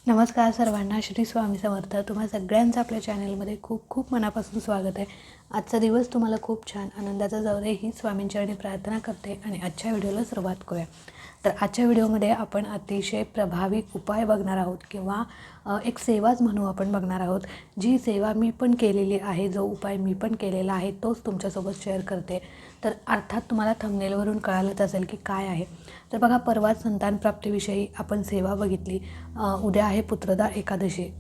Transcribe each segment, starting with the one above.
नमस्कार सर्वांना, श्री स्वामी समर्थ. तुम्हा सगळ्यांचं आपल्या चॅनलमध्ये खूप खूप मनापासून स्वागत आहे. आजचा दिवस तुम्हाला खूप छान आनंदाचा जाऊ दे ही स्वामींचरणी प्रार्थना करते आणि आजच्या व्हिडिओला सुरुवात करूया. तर आजच्या व्हिडिओमध्ये आपण अतिशय प्रभावी उपाय बघणार आहोत किंवा एक सेवाच म्हणू आपण बघणार आहोत. जी सेवा मी पण केलेली आहे, जो उपाय मी पण केलेला आहे तोच तुमच्यासोबत शेअर करते. तर अर्थात तुम्हाला थंबनेलवरून कळालंच असेल की काय आहे. तर बघा, परवाच संतानप्राप्तीविषयी आपण सेवा बघितली. उद्या आहे पुत्रदा एकादशी.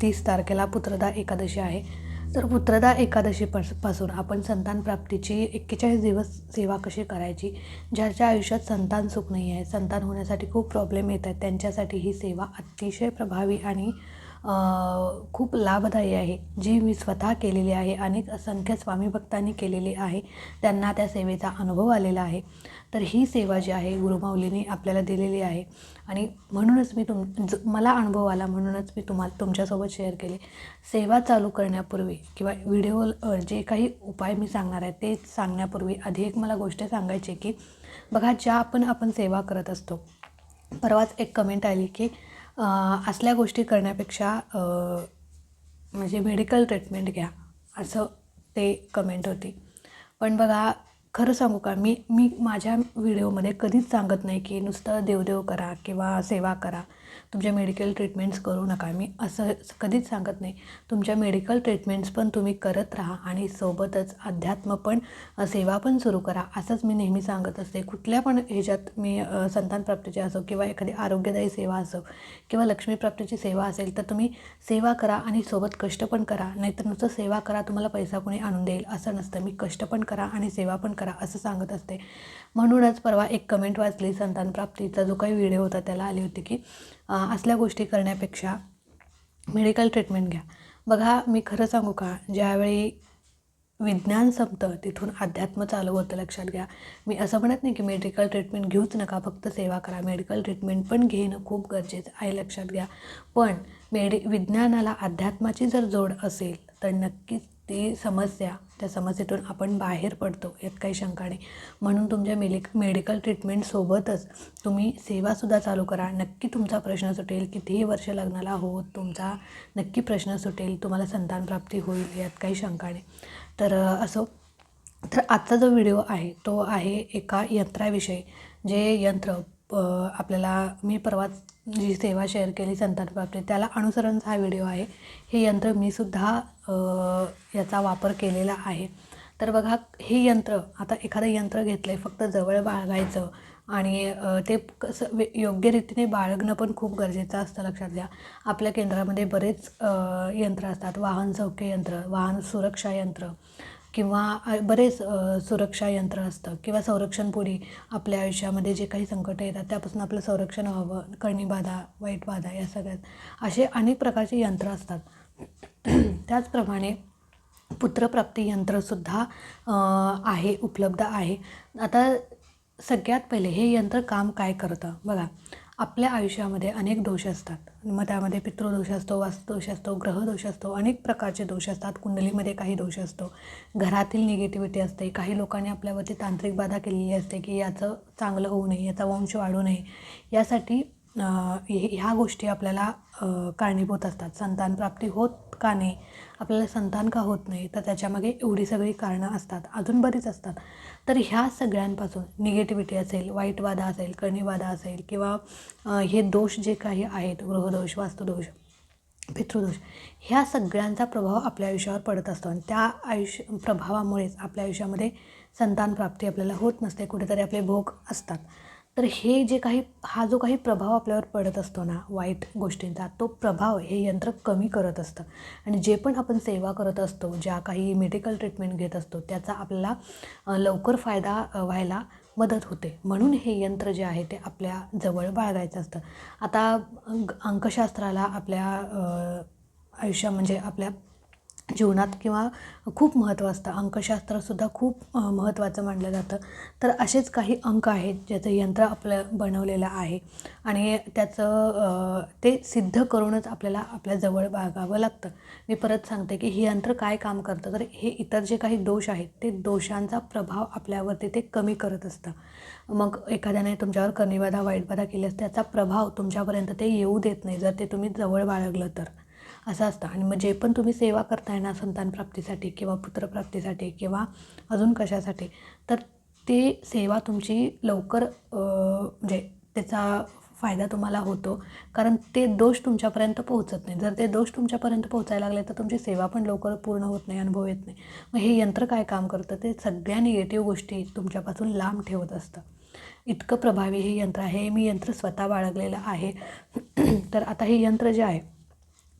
30 तारखेला पुत्रदा एकादशी आहे. तर पुत्रदा पासून आपण संतानप्राप्तीची 41 दिवस सेवा कशी करायची. ज्याच्या आयुष्यात संतान सुख नाही आहे, संतान होण्यासाठी खूप प्रॉब्लेम येत आहेत, त्यांच्यासाठी ही सेवा अतिशय प्रभावी आणि खूप लाभदायी आहे, जी मी स्वतः केलेली आहे. अनेक असंख्य स्वामी भक्तांनी केलेली आहे, त्यांना त्या सेवेचा अनुभव आलेला आहे. तर ही सेवा जी आहे गुरुमाऊलींनी आपल्याला दिलेली आहे आणि म्हणूनच मी मला अनुभव आला म्हणूनच मी तुमच्यासोबत शेअर केले. सेवा चालू करण्यापूर्वी किंवा व्हिडिओ जे काही उपाय मी सांगणार आहे ते सांगण्यापूर्वी आधी एक मला गोष्ट सांगायची की बघा, ज्या आपण सेवा करत असतो. परवाच एक कमेंट आली की असल्या गोष्टी करण्यापेक्षा म्हणजे मेडिकल ट्रीटमेंट घ्या, असं ते कमेंट होती. पण बघा, खरं सांगू का, मी माझ्या व्हिडिओमध्ये कधीच सांगत नाही की नुसतं देवदेव करा किंवा सेवा करा, तुमच्या मेडिकल ट्रीटमेंट्स करू नका. मी असं कधीच सांगत नाही. तुमच्या मेडिकल ट्रीटमेंट्स पण तुम्ही करत राहा आणि सोबतच अध्यात्म पण, सेवा पण सुरू करा, असंच मी नेहमी सांगत असते. कुठल्या पण ह्याच्यात मी संतानप्राप्तीची असो किंवा एखादी आरोग्यदायी सेवा असो किंवा लक्ष्मीप्राप्तीची सेवा असेल तर तुम्ही सेवा करा आणि सोबत कष्ट पण करा. नाहीतर नुसतं सेवा करा, तुम्हाला पैसा कोणी आणून देईल असं नसतं. मी कष्ट पण करा आणि सेवा पण करा असं सांगत असते. म्हणूनच परवा एक कमेंट वाचली, संतानप्राप्तीचा जो काही व्हिडिओ होता त्याला आली होती की असल्या गोष्टी करण्यापेक्षा मेडिकल ट्रीटमेंट घ्या. बघा, मी खरं सांगू का, ज्यावेळी विज्ञान संपतं तिथून अध्यात्म चालू होतं, लक्षात घ्या. मी असं म्हणत नाही की मेडिकल ट्रीटमेंट घेऊच नका, फक्त सेवा करा. मेडिकल ट्रीटमेंट पण घेणं खूप गरजेचं आहे, लक्षात घ्या. पण विज्ञानाला अध्यात्माची जर जोड असेल तर नक्कीच ती त्या समस्येतून आपण बाहेर पडतो, यात काही शंका नाही. म्हणून तुमच्या मेडिकल ट्रीटमेंटसोबतच तुम्ही सेवासुद्धा चालू करा. नक्की तुमचा प्रश्न सुटेल. कितीही वर्ष लग्नाला होत तुमचा नक्की प्रश्न सुटेल, तुम्हाला संतानप्राप्ती होईल, यात काही शंका नाही. तर असो, तर आजचा जो व्हिडिओ आहे तो आहे एका यंत्राविषयी. जे यंत्र आपल्याला मी परवा जी सेवा शेअर केली संतानप्राप्ती, त्याला अनुसरून हा व्हिडिओ आहे. हे यंत्र मी सुद्धा याचा वापर केलेला आहे. तर बघा, हे यंत्र, आता एखादं यंत्र घेतलं आहे, फक्त जवळ बाळगायचं आणि ते कसं योग्य रीतीने बाळगणं पण खूप गरजेचं असतं, लक्षात घ्या. आपल्या केंद्रामध्ये बरेच यंत्र असतात. वाहन सौख्य यंत्र, वाहन सुरक्षा यंत्र किंवा बरेच सुरक्षा यंत्र असतं किंवा संरक्षणपुरी. आपल्या आयुष्यामध्ये जे काही संकट येतात त्यापासून आपलं संरक्षण व्हावं, कणीबाधा, वाईट बाधा, या सगळ्यात असे अनेक प्रकारचे यंत्र असतात. त्याचप्रमाणे पुत्रप्राप्ती यंत्रसुद्धा आहे, उपलब्ध आहे. आता सगळ्यात पहिले हे यंत्र काम काय करतं बघा. आपल्या आयुष्यामध्ये अनेक दोष असतात. मग त्यामध्ये पितृदोष असतो, वास्तुदोष असतो, ग्रहदोष असतो, अनेक प्रकारचे दोष असतात. कुंडलीमध्ये काही दोष असतो, घरातील निगेटिव्हिटी असते. काही लोकांनी आपल्यावरती तांत्रिक बाधा केलेली असते की याचं चांगलं होऊ नये, याचा वंश वाढू नये. यासाठी ह्या गोष्टी आपल्याला कारणीभूत असतात. संतानप्राप्ती होत का नाही, आपल्याला संतान का होत नाही, तर त्याच्यामागे एवढी सगळी कारणं असतात, अजून बरीच असतात. तर ह्या सगळ्यांपासून, निगेटिव्हिटी असेल, वाईट बाधा असेल, कणीबाधा असेल किंवा हे दोष जे काही आहेत, गृहदोष, वास्तुदोष, पितृदोष, ह्या सगळ्यांचा प्रभाव आपल्या आयुष्यावर पडत असतो आणि त्या प्रभावामुळेच आपल्या आयुष्यामध्ये संतानप्राप्ती आपल्याला होत नसते, कुठेतरी आपले भोग असतात. तर हे जे काही जो काही प्रभाव आपल्यावर पडत असतो ना वाईट गोष्टींचा, तो प्रभाव हे यंत्र कमी करत असतं. आणि जे पण आपण सेवा करत असतो, ज्या काही मेडिकल ट्रीटमेंट घेत असतो, त्याचा आपल्याला लवकर फायदा व्हायला मदत होते. म्हणून हे यंत्र जे आहे ते आपल्या जवळ बाळगायचं असतं. आता अंकशास्त्राला आपल्या आयुष्या म्हणजे आपल्या जीवनात किंवा खूप महत्त्व असतं. अंकशास्त्रसुद्धा खूप महत्त्वाचं मानलं जातं. तर असेच काही अंक आहेत ज्याचं यंत्र आपलं बनवलेलं आहे आणि ते सिद्ध करूनच आपल्याला आपल्या जवळ बाळगावं लागतं. मी परत सांगते की हे यंत्र काय काम करतं, तर हे इतर जे काही दोष आहेत ते दोषांचा प्रभाव आपल्यावरती ते कमी करत असतं. मग एखाद्याने तुमच्यावर कमीबाधा वाईटबाधा केल्यास त्याचा प्रभाव तुमच्यापर्यंत ते येऊ देत नाही, जर ते तुम्ही जवळ बाळगलं तर. असं असतं. आणि मग जे पण तुम्ही सेवा करताय ना संतानप्राप्तीसाठी किंवा पुत्रप्राप्तीसाठी किंवा अजून कशासाठी, तर ते सेवा तुमची लवकर म्हणजे त्याचा फायदा तुम्हाला होतो, कारण ते दोष तुमच्यापर्यंत पोहोचत नाही. जर ते दोष तुमच्यापर्यंत पोहोचायला लागले तर तुमची सेवा पण लवकर पूर्ण होत नाही, अनुभव येत नाही. मग हे यंत्र काय काम करतं, ते सगळ्या निगेटिव्ह गोष्टी तुमच्यापासून लांब ठेवत असतं. इतकं प्रभावी हे यंत्र आहे. मी यंत्र स्वतः बाळगलेलं आहे. तर आता हे यंत्र जे आहे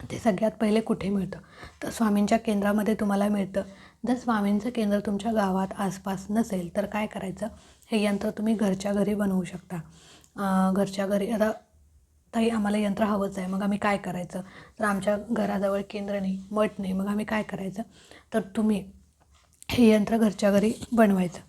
ते सगळ्यात पहिले कुठे मिळतं, तर स्वामींच्या केंद्रामध्ये तुम्हाला मिळतं. जर स्वामींचं केंद्र तुमच्या गावात आसपास नसेल तर काय करायचं, हे यंत्र तुम्ही घरच्या घरी बनवू शकता. घरच्या घरी आता ताई आम्हाला यंत्र हवंच आहे, मग आम्ही काय करायचं, तर आमच्या घराजवळ केंद्र नाही, मठ नाही, मग आम्ही काय करायचं, तर तुम्ही हे यंत्र घरच्या घरी बनवायचं.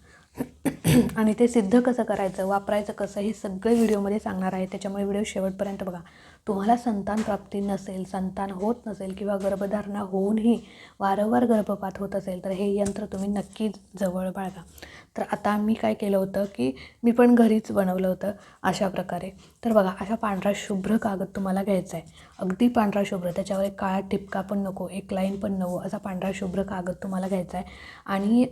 आणि ते सिद्ध कसं करायचं, वापरायचं कसं, हे सगळे व्हिडिओमध्ये सांगणार आहे. त्याच्यामुळे व्हिडिओ शेवटपर्यंत बघा. तुम्हाला संतान प्राप्ती नसेल, संतान होत नसेल किंवा गर्भधारणा होऊनही वारंवार गर्भपात होत असेल तर हे यंत्र तुम्ही नक्की जवळ बाळगा. तर आता मी काय केलं होतं की मी पण घरीच बनवलं होतं अशा प्रकारे. तर बघा, अशा पांढरा शुभ्र कागद तुम्हाला घ्यायचा आहे, अगदी पांढरा शुभ्र, त्याच्यावर एक काळा टिपका पण नको, एक लाईन पण नको, असा पांढरा शुभ्र कागद तुम्हाला घ्यायचा आहे. आणि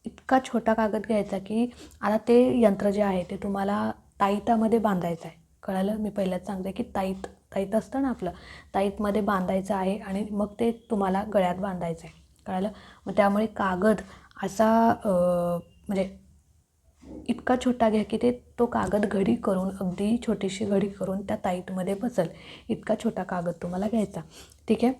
इतका छोटा कागद घ्यायचा की आता ते यंत्र जे आहे ते तुम्हाला ताईतामध्ये बांधायचं आहे. कळालं? मी पहिल्याच सांगते की ताईत असतं ना आपलं, ताईतमध्ये बांधायचं आहे आणि मग ते तुम्हाला गळ्यात बांधायचं आहे. कळालं? मग त्यामुळे कागद असा म्हणजे इतका छोटा घ्या की तो कागद घडी करून, अगदी छोटीशी घडी करून त्या ताईतमध्ये बसेल इतका छोटा कागद तुम्हाला घ्यायचा. ठीक आहे?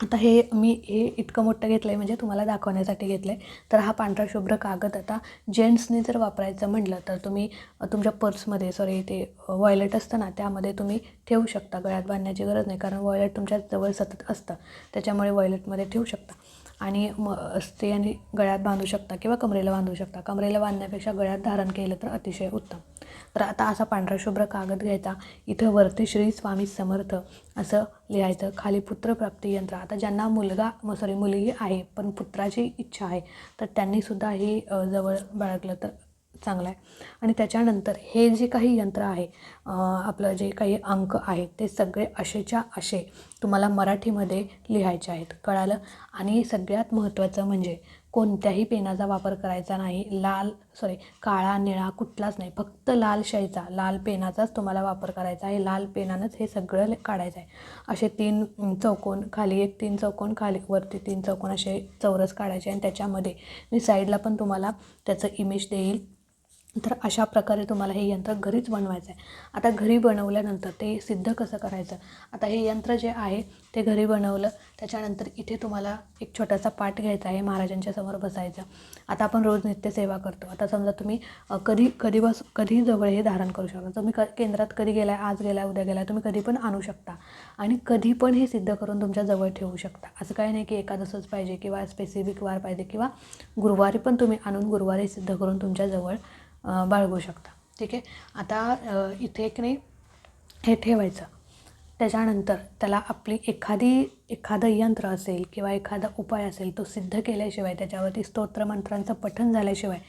आता मी हे इतकं मोठं घेतलं आहे म्हणजे तुम्हाला दाखवण्यासाठी घेतलं आहे. तर हा पांढरा शुभ्र कागद आता जेंट्सने जर वापरायचं म्हटलं तर तुम्ही तुमच्या पर्समध्ये, ते वॉयलेट असतं ना, त्यामध्ये तुम्ही ठेवू शकता. गळ्यात बांधण्याची गरज नाही, कारण वॉयलेट तुमच्या जवळ सतत असतं, त्याच्यामुळे वॉयलेटमध्ये ठेवू शकता. आणि स्त्रियांनी गळ्यात बांधू शकता किंवा कमरेला बांधू शकता. कमरेला बांधण्यापेक्षा गळ्यात धारण केलं तर अतिशय उत्तम. तर आता असा पांढरा शुभ्र कागद घ्यायचा, इथं वरती श्री स्वामी समर्थ असं लिहायचं, खाली पुत्रप्राप्ती यंत्र. आता ज्यांना मुलगी आहे पण पुत्राची इच्छा आहे तर त्यांनीसुद्धा हे जवळ बाळगलं तर चांगलं आहे. आणि त्याच्यानंतर हे जे काही यंत्र आहे, आपलं जे काही अंक आहेत ते सगळे असेच्या असे तुम्हाला मराठीमध्ये लिहायचे आहेत. कळालं? आणि सगळ्यात महत्त्वाचं म्हणजे कोणत्याही पेनाचा वापर करायचा नाही. काळा निळा कुठलाच नाही, फक्त लाल शाईचा, लाल पेनाचाच तुम्हाला वापर करायचा आहे. लाल पेनानंच हे सगळं काढायचं आहे. असे 3 चौकोन, खाली एक 3 चौकोन, खाली वरती 3 चौकोन, असे चौरस काढायचे. आणि त्याच्यामध्ये मी साईडला पण तुम्हाला त्याचं इमेज देईल. तर अशा प्रकारे तुम्हाला हे यंत्र घरीच बनवायचं आहे. आता घरी बनवल्यानंतर ते सिद्ध कसं करायचं, आता हे यंत्र जे आहे ते घरी बनवलं, त्याच्यानंतर इथे तुम्हाला एक छोटासा पाट घ्यायचा आहे, महाराजांच्या समोर बसायचं. आता आपण रोज नित्यसेवा करतो. आता समजा तुम्ही कधी जवळ हे धारण करू शकता. तुम्ही केंद्रात कधी गेलाय, आज गेलाय, उद्या गेलाय, तुम्ही कधी पण आणू शकता आणि कधी पण हे सिद्ध करून तुमच्या जवळ ठेवू शकता. असं काही नाही की एकादसच पाहिजे किंवा स्पेसिफिक वार पाहिजे, किंवा गुरुवारी पण तुम्ही आणून गुरुवारी सिद्ध करून तुमच्या जवळ बाळगू शकता. ठीक आहे? आता इथे की नाही हे ठेवायचं. त्याच्यानंतर त्याला आपली एखादं यंत्र असेल किंवा एखादा उपाय असेल तो सिद्ध केल्याशिवाय, त्याच्यावरती स्तोत्रमंत्रांचं पठण झाल्याशिवाय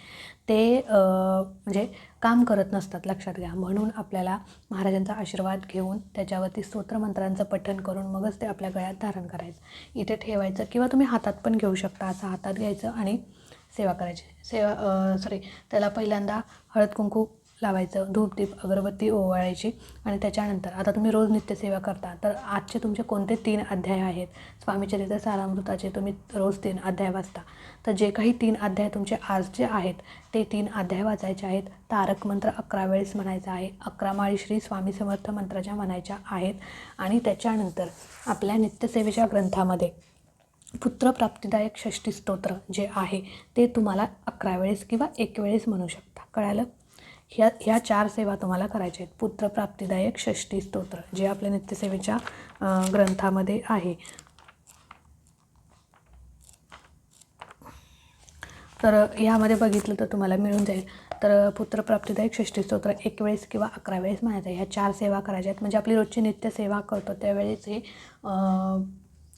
ते म्हणजे काम करत नसतात, लक्षात घ्या. म्हणून आपल्याला महाराजांचा आशीर्वाद घेऊन त्याच्यावरती स्तोत्रमंत्रांचं पठण करून मगच ते आपल्या गळ्यात धारण करायचं, इथे ठेवायचं. किंवा तुम्ही हातात पण घेऊ शकता. असं हातात घ्यायचं आणि सेवा करायची. त्याला पहिल्यांदा हळद कुंकू लावायचं, धूपदीप अगरबत्ती ओवाळायची. आणि त्याच्यानंतर आता तुम्ही रोज नित्यसेवा करता, तर आजचे तुमचे कोणते 3 अध्याय आहेत, स्वामीचरित्र सारामृताचे तुम्ही रोज 3 अध्याय वाचता, तर जे काही 3 अध्याय तुमचे आजचे आहेत ते 3 अध्याय वाचायचे आहेत. तारक मंत्र 11 वेळेस म्हणायचा आहे. 11 माळी श्री स्वामी समर्थ मंत्राच्या म्हणायच्या आहेत. आणि त्याच्यानंतर आपल्या नित्यसेवेच्या ग्रंथामध्ये पुत्रप्राप्तिदायक षष्ठी स्तोत्र जे आहे ते तुम्हाला 11 वेळेस किंवा 1 वेळेस म्हणू शकता. कळालं? ह्या 4 सेवा तुम्हाला करायच्या आहेत. पुत्रप्राप्तिदायक षष्ठी स्तोत्र जे आपल्या नित्यसेवेच्या ग्रंथामध्ये आहे. तर ह्यामध्ये बघितलं तर तुम्हाला मिळून जाईल. तर पुत्रप्राप्तिदायक षष्ठी स्तोत्र 1 वेळेस किंवा 11 वेळेस म्हणायचं. ह्या 4 सेवा करायच्या आहेत. म्हणजे आपली रोजची नित्य सेवा करतो त्यावेळेस हे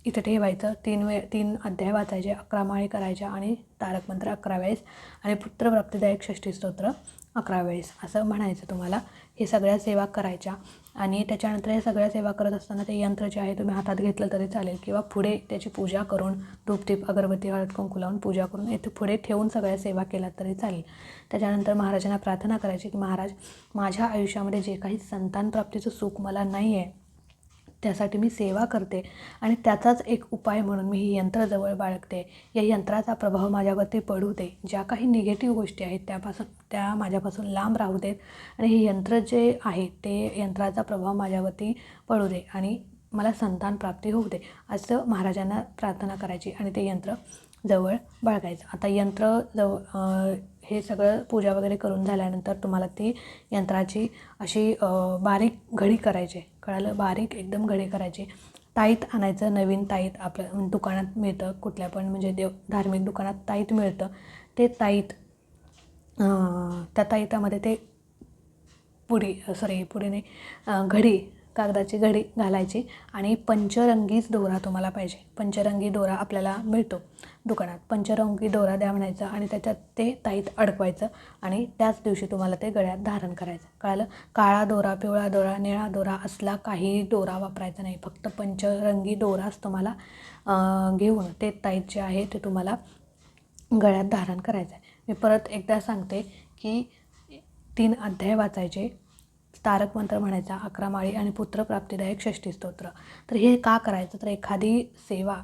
इथं ठेवायचं. 3 अध्याय वाचायचे, 11 माळी करायच्या आणि तारक मंत्र 11 वेळेस आणि पुत्रप्राप्तिदायक षष्ठी स्तोत्र 11 वेळेस असं म्हणायचं तुम्हाला. हे सगळ्या सेवा करायच्या आणि त्याच्यानंतर हे सगळ्या सेवा करत असताना ते यंत्र जे आहे तुम्ही हातात घेतलं तरी चालेल किंवा पुढे त्याची पूजा करून धूपदीप अगरबत्ती हळद कुंकू लावून पूजा करून इथे पुढे ठेवून सगळ्या सेवा केल्या तरी चालेल. त्याच्यानंतर महाराजांना प्रार्थना करायची की महाराज, माझ्या आयुष्यामध्ये जे काही संतान प्राप्तीचं सुख मला नाही आहे त्यासाठी मी सेवा करते आणि त्याचाच एक उपाय म्हणून मी ही यंत्र जवळ बाळगते. या यंत्राचा प्रभाव माझ्यावरती पडू दे. ज्या काही निगेटिव्ह गोष्टी आहेत त्या माझ्यापासून लांब राहू देत आणि हे यंत्र जे आहे ते यंत्राचा प्रभाव माझ्यावरती पडू दे आणि मला संतान प्राप्ती होऊ दे, असं महाराजांना प्रार्थना करायची आणि ते यंत्र जवळ बाळगायचं. आता यंत्र हे सगळं पूजा वगैरे करून झाल्यानंतर तुम्हाला ती यंत्राची अशी बारीक घडी करायची. कळालं? बारीक एकदम घडी करायची. ताईत आणायचं, नवीन ताईत आपल्या दुकानात मिळतं, कुठल्या पण म्हणजे धार्मिक दुकानात ताईत मिळतं. ते ताईत त्या ताईतामध्ये ते घडी, कागदाची घडी घालायची आणि पंचरंगीच दोरा तुम्हाला पाहिजे. पंचरंगी दोरा आपल्याला मिळतो दुकानात. पंचरंगी दोरा द्या म्हणायचं आणि त्याच्यात ते ताईत अडकवायचं आणि त्याच दिवशी तुम्हाला ते गळ्यात धारण करायचं. कळालं? काळा दोरा, पिवळा दोरा, निळा दोरा असला काही दोरा वापरायचा नाही. फक्त पंचरंगी दोराच तुम्हाला घेऊन ते ताईत जे आहे ते तुम्हाला गळ्यात धारण करायचं आहे. मी परत एकदा सांगते की 3 अध्याय वाचायचे, तारक मंत्र म्हणायचा, 11 माळी आणि पुत्रप्राप्तिदायक षष्ठी स्तोत्र. तर हे का करायचं? तर एखादी सेवा,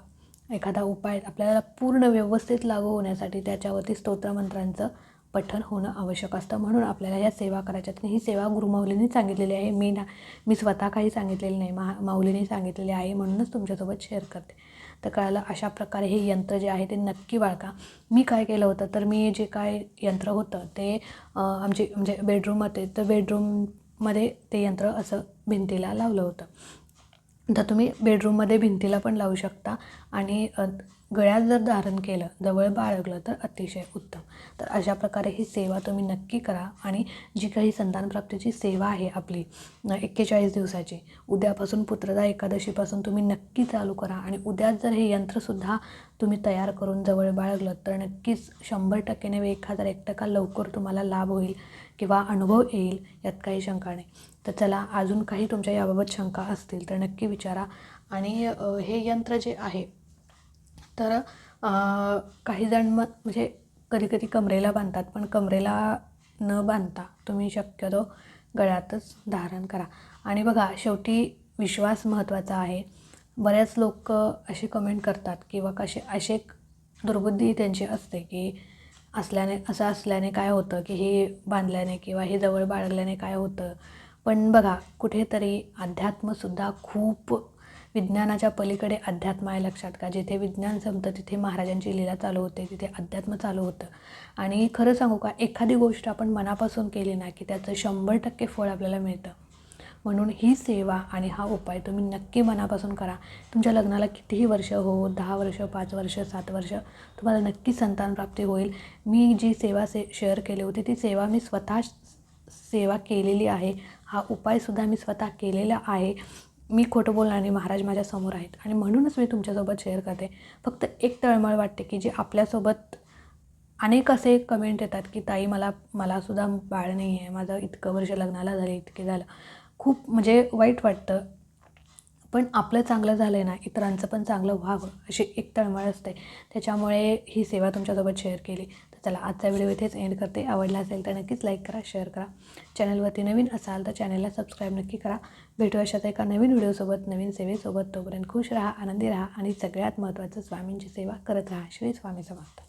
एखादा उपाय आपल्याला पूर्ण व्यवस्थित लागू होण्यासाठी त्याच्यावरती स्तोत्रमंत्रांचं पठण होणं आवश्यक असतं. म्हणून आपल्याला ह्या सेवा करायच्यात. ही सेवा गुरुमाऊलींनी सांगितलेली आहे. मी स्वतः काही सांगितलेलं नाही, माऊलींनी सांगितलेली आहे म्हणूनच तुमच्यासोबत शेअर करते. तर कळालं? अशा प्रकारे हे यंत्र जे आहे ते नक्की बाळगा. मी काय केलं होतं तर मी जे काय यंत्र होतं ते आमची म्हणजे बेडरूम होते, तर बेडरूममध्ये ते यंत्र असं भिंतीला लावलं होतं. तर तुम्ही बेडरूममध्ये भिंतीला पण लावू शकता आणि गळ्यात जर धारण केलं, जवळ बाळगलं तर अतिशय उत्तम. तर अशा प्रकारे ही सेवा तुम्ही नक्की करा आणि जी काही संतानप्राप्तीची सेवा आहे आपली 41 दिवसाची, उद्यापासून पुत्रदा एकादशीपासून तुम्ही नक्की चालू करा आणि उद्याच जर हे यंत्रसुद्धा तुम्ही तयार करून जवळ बाळगलं तर नक्कीच 100% नव्हे 1001% लवकर तुम्हाला लाभ होईल किंवा अनुभव येईल, यात काही शंका नाही. तर चला, अजून काही तुमच्या याबाबत शंका असतील तर नक्की विचारा. आणि हे यंत्र जे आहे तर काही जण म्हणजे कधी कमरेला बांधतात, पण कमरेला न बांधता तुम्ही शक्यतो गळ्यातच धारण करा. आणि बघा, शेवटी विश्वास महत्त्वाचा आहे. बऱ्याच लोक असे कमेंट करतात किंवा असे दुर्बुद्धी त्यांची असते की असं असल्याने काय होतं की हे बांधल्याने किंवा हे जवळ बाळगल्याने काय होतं. पण बघा, कुठेतरी अध्यात्मसुद्धा खूप विज्ञानाच्या पलीकडे अध्यात्म आहे, लक्षात का? जिथे विज्ञान संपतं तिथे महाराजांची लीला चालू होते, तिथे अध्यात्म चालू होतं. आणि खरं सांगू का, एखादी गोष्ट आपण मनापासून केली ना की त्याचं 100% फळ आपल्याला मिळतं. म्हणून ही सेवा आणि हा उपाय तुम्ही नक्की मनापासून करा. तुमच्या लग्नाला कितीही वर्ष हो, 10 वर्ष, 5 वर्ष, 7 वर्ष, तुम्हाला नक्की संतानप्राप्ती होईल. मी जी सेवा शेअर केली होती ती सेवा मी स्वतः सेवा केलेली आहे. हा उपायसुद्धा मी स्वतः केलेला आहे. मी खोटं बोलणार नाही, महाराज माझ्यासमोर आहेत आणि म्हणूनच मी तुमच्यासोबत शेअर करते. फक्त एक तळमळ वाटते की जे आपल्यासोबत अनेक असे कमेंट येतात की ताई मलासुद्धा बाळ नाही आहे, माझं इतकं वर्ष लग्नाला झाले, इतके झालं, खूप म्हणजे वाईट वाटतं. पण आपलं चांगलं झालं आहे ना, इतरांचं पण चांगलं व्हावं अशी एक तळमळ असते. त्याच्यामुळे ही सेवा तुमच्यासोबत शेअर केली. तर चला, आजचा व्हिडिओ इथेच एंड करते. आवडला असेल तर नक्कीच लाईक करा, शेअर करा. चॅनलवरती नवीन असाल तर चॅनलला सबस्क्राईब नक्की करा. भेटू अशाच एका नवीन व्हिडिओसोबत, नवीन सेवेसोबत. तोपर्यंत खुश राहा, आनंदी राहा आणि सगळ्यात महत्त्वाचं स्वामींची सेवा करत राहा. श्री स्वामी समर्थ.